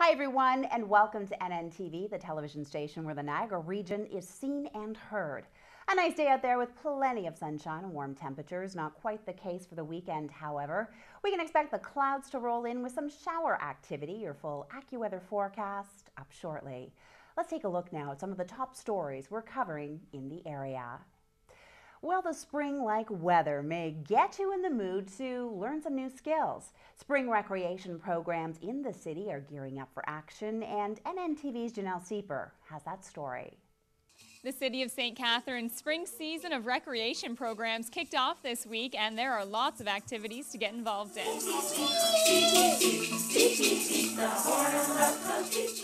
Hi everyone, and welcome to NNTV, the television station where the Niagara region is seen and heard. A nice day out there with plenty of sunshine and warm temperatures. Not quite the case for the weekend, however. We can expect the clouds to roll in with some shower activity. Your full AccuWeather forecast up shortly. Let's take a look now at some of the top stories we're covering in the area. Well, the spring-like weather may get you in the mood to learn some new skills. Spring recreation programs in the city are gearing up for action, and NNTV's Janelle Sieper has that story. The City of St. Catharines' spring season of recreation programs kicked off this week, and there are lots of activities to get involved in.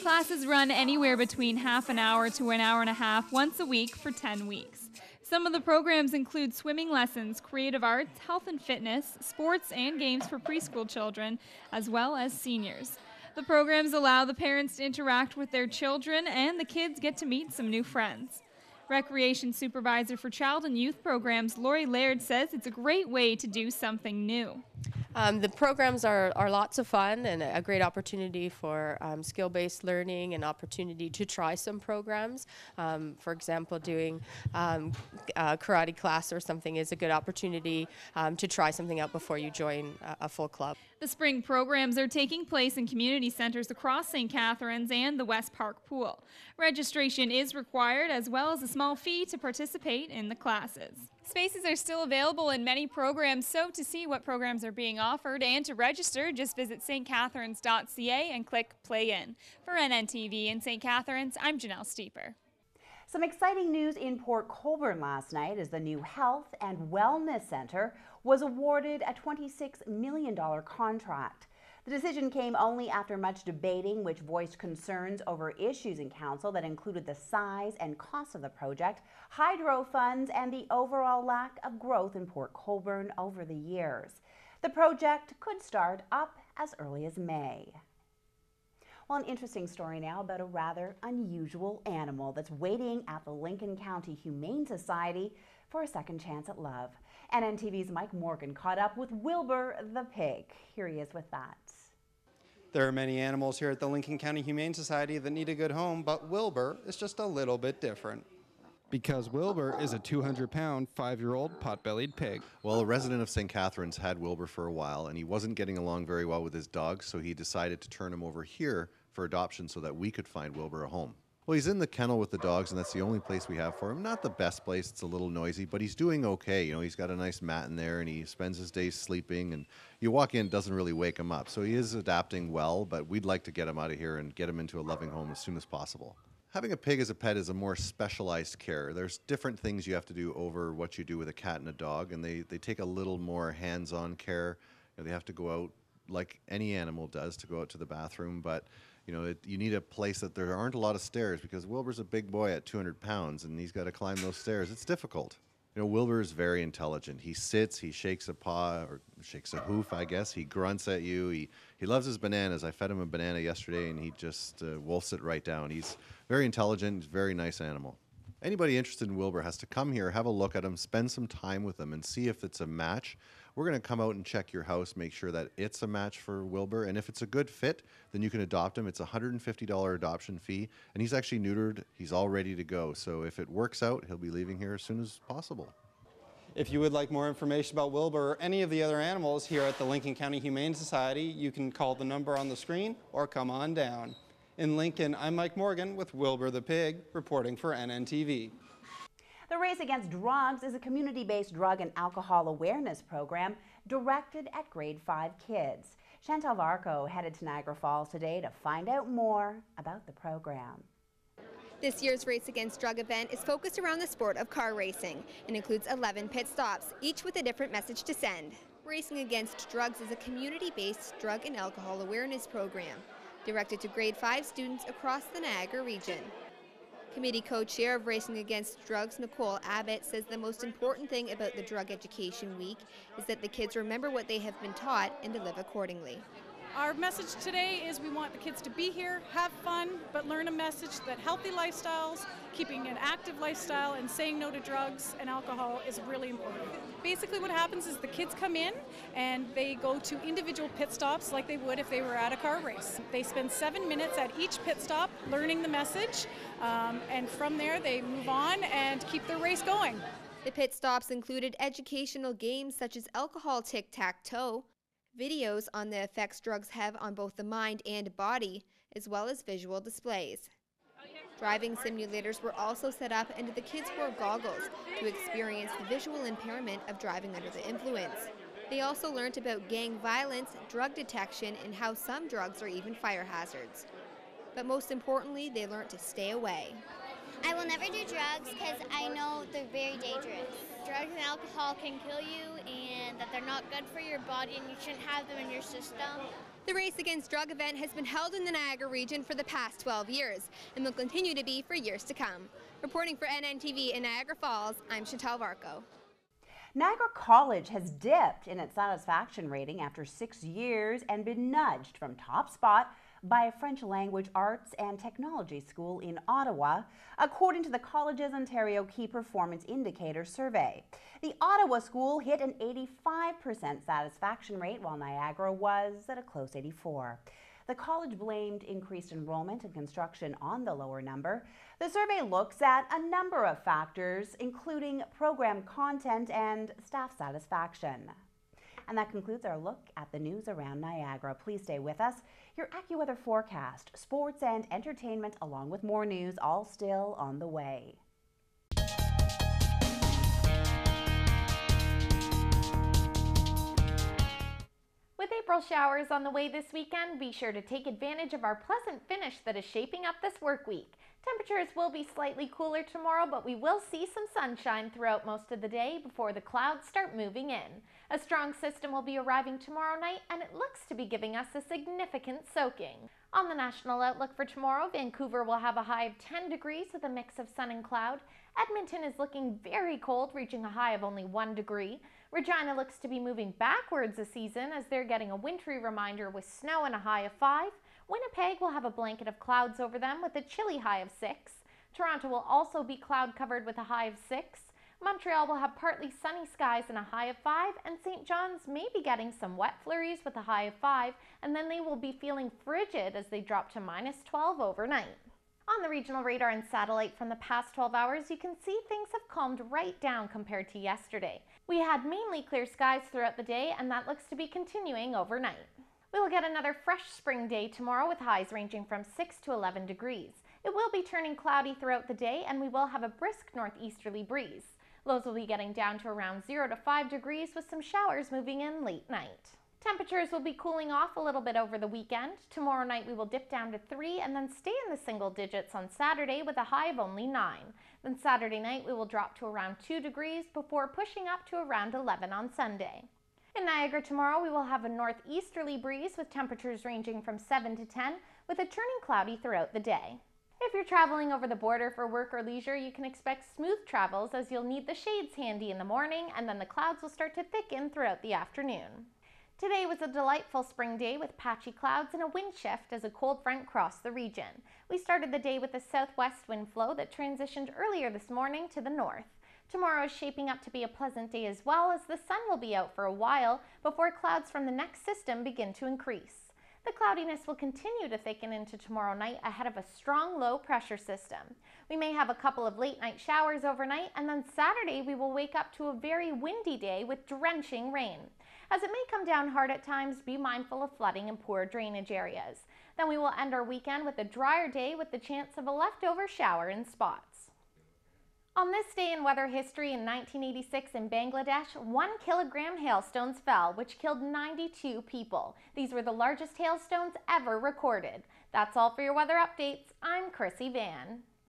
Classes run anywhere between half an hour to an hour and a half once a week for 10 weeks. Some of the programs include swimming lessons, creative arts, health and fitness, sports and games for preschool children, as well as seniors. The programs allow the parents to interact with their children, and the kids get to meet some new friends. Recreation Supervisor for Child and Youth Programs, Lori Laird, says it's a great way to do something new. The programs are lots of fun and a great opportunity for skill-based learning and opportunity to try some programs. For example, doing a karate class or something is a good opportunity to try something out before you join a full club. The spring programs are taking place in community centers across St. Catharines and the West Park Pool. Registration is required, as well as a small fee to participate in the classes. Spaces are still available in many programs, so to see what programs are being offered and to register, just visit stcatharines.ca and click Play In. For NNTV in St. Catharines, I'm Janelle Sieper. Some exciting news in Port Colborne last night as the new Health and Wellness Center was awarded a $26 million contract. The decision came only after much debating, which voiced concerns over issues in council that included the size and cost of the project, hydro funds, and the overall lack of growth in Port Colborne over the years. The project could start up as early as May. Well, an interesting story now about a rather unusual animal that's waiting at the Lincoln County Humane Society for a second chance at love. NNTV's Mike Morgan caught up with Wilbur the pig. Here he is with that. There are many animals here at the Lincoln County Humane Society that need a good home, but Wilbur is just a little bit different. Because Wilbur is a 200-pound, 5-year-old pot-bellied pig. Well, a resident of St. Catharines had Wilbur for a while, and he wasn't getting along very well with his dog, so he decided to turn him over here for adoption so that we could find Wilbur a home. Well, he's in the kennel with the dogs, and that's the only place we have for him. Not the best place, it's a little noisy, but he's doing okay. You know, he's got a nice mat in there, and he spends his days sleeping, and you walk in, it doesn't really wake him up. So he is adapting well, but we'd like to get him out of here and get him into a loving home as soon as possible. Having a pig as a pet is a more specialized care. There's different things you have to do over what you do with a cat and a dog, and they take a little more hands-on care. You know, they have to go out like any animal does to go out to the bathroom, but you know, you need a place that there aren't a lot of stairs because Wilbur's a big boy at 200 pounds and he's got to climb those stairs. It's difficult. You know, Wilbur is very intelligent. He sits, he shakes a paw, or shakes a hoof, I guess. He grunts at you. He loves his bananas. I fed him a banana yesterday and he just wolfs it right down. He's very intelligent. He's a very nice animal. Anybody interested in Wilbur has to come here, have a look at him, spend some time with him and see if it's a match. We're going to come out and check your house, make sure that it's a match for Wilbur, and if it's a good fit, then you can adopt him. It's a $150 adoption fee, and he's actually neutered. He's all ready to go, so if it works out, he'll be leaving here as soon as possible. If you would like more information about Wilbur or any of the other animals here at the Lincoln County Humane Society, you can call the number on the screen or come on down. In Lincoln, I'm Mike Morgan with Wilbur the Pig, reporting for NNTV. The Race Against Drugs is a community-based drug and alcohol awareness program directed at grade 5 kids. Chantal Varco headed to Niagara Falls today to find out more about the program. This year's Race Against Drug event is focused around the sport of car racing and includes 11 pit stops, each with a different message to send. Racing Against Drugs is a community-based drug and alcohol awareness program directed to grade 5 students across the Niagara region. Committee co-chair of Racing Against Drugs, Nicole Abbott, says the most important thing about the Drug Education Week is that the kids remember what they have been taught and to live accordingly. Our message today is we want the kids to be here, have fun, but learn a message that healthy lifestyles, keeping an active lifestyle, and saying no to drugs and alcohol is really important. Basically what happens is the kids come in and they go to individual pit stops like they would if they were at a car race. They spend 7 minutes at each pit stop learning the message, and from there they move on and keep their race going. The pit stops included educational games such as alcohol tic-tac-toe, videos on the effects drugs have on both the mind and body, as well as visual displays. Driving simulators were also set up, and the kids wore goggles to experience the visual impairment of driving under the influence. They also learned about gang violence, drug detection, and how some drugs are even fire hazards. But most importantly, they learned to stay away. I will never do drugs because I know they're very dangerous. Drugs and alcohol can kill you and that they're not good for your body and you shouldn't have them in your system. The Race Against Drug event has been held in the Niagara region for the past 12 years and will continue to be for years to come. Reporting for NNTV in Niagara Falls, I'm Chantal Varco. Niagara College has dipped in its satisfaction rating after 6 years and been nudged from top spot by a French language arts and technology school in Ottawa, according to the college's Ontario Key Performance Indicator survey. The Ottawa school hit an 85% satisfaction rate, while Niagara was at a close 84%. The college blamed increased enrollment and construction on the lower number. The survey looks at a number of factors, including program content and staff satisfaction. And that concludes our look at the news around Niagara. Please stay with us. Your AccuWeather forecast, sports and entertainment, along with more news, all still on the way. With April showers on the way this weekend, be sure to take advantage of our pleasant finish that is shaping up this work week. Temperatures will be slightly cooler tomorrow, but we will see some sunshine throughout most of the day before the clouds start moving in. A strong system will be arriving tomorrow night, and it looks to be giving us a significant soaking. On the national outlook for tomorrow, Vancouver will have a high of 10 degrees with a mix of sun and cloud. Edmonton is looking very cold, reaching a high of only 1 degree. Regina looks to be moving backwards this season as they're getting a wintry reminder with snow and a high of 5. Winnipeg will have a blanket of clouds over them with a chilly high of 6. Toronto will also be cloud covered with a high of 6. Montreal will have partly sunny skies and a high of 5, and St. John's may be getting some wet flurries with a high of 5, and then they will be feeling frigid as they drop to -12 overnight. On the regional radar and satellite from the past 12 hours, you can see things have calmed right down compared to yesterday. We had mainly clear skies throughout the day, and that looks to be continuing overnight. We will get another fresh spring day tomorrow with highs ranging from 6 to 11 degrees. It will be turning cloudy throughout the day, and we will have a brisk northeasterly breeze. Lows will be getting down to around 0 to 5 degrees with some showers moving in late night. Temperatures will be cooling off a little bit over the weekend. Tomorrow night we will dip down to 3 and then stay in the single digits on Saturday with a high of only 9. Then Saturday night we will drop to around 2 degrees before pushing up to around 11 on Sunday. In Niagara tomorrow we will have a northeasterly breeze with temperatures ranging from 7 to 10 with it turning cloudy throughout the day. If you're traveling over the border for work or leisure, you can expect smooth travels as you'll need the shades handy in the morning, and then the clouds will start to thicken throughout the afternoon. Today was a delightful spring day with patchy clouds and a wind shift as a cold front crossed the region. We started the day with a southwest wind flow that transitioned earlier this morning to the north. Tomorrow is shaping up to be a pleasant day as well, as the sun will be out for a while before clouds from the next system begin to increase. The cloudiness will continue to thicken into tomorrow night ahead of a strong low pressure system. We may have a couple of late night showers overnight, and then Saturday we will wake up to a very windy day with drenching rain. As it may come down hard at times, be mindful of flooding and poor drainage areas. Then we will end our weekend with a drier day with the chance of a leftover shower in spots. On this day in weather history in 1986 in Bangladesh, 1 kilogram hailstones fell, which killed 92 people. These were the largest hailstones ever recorded. That's all for your weather updates. I'm Krissy Vann.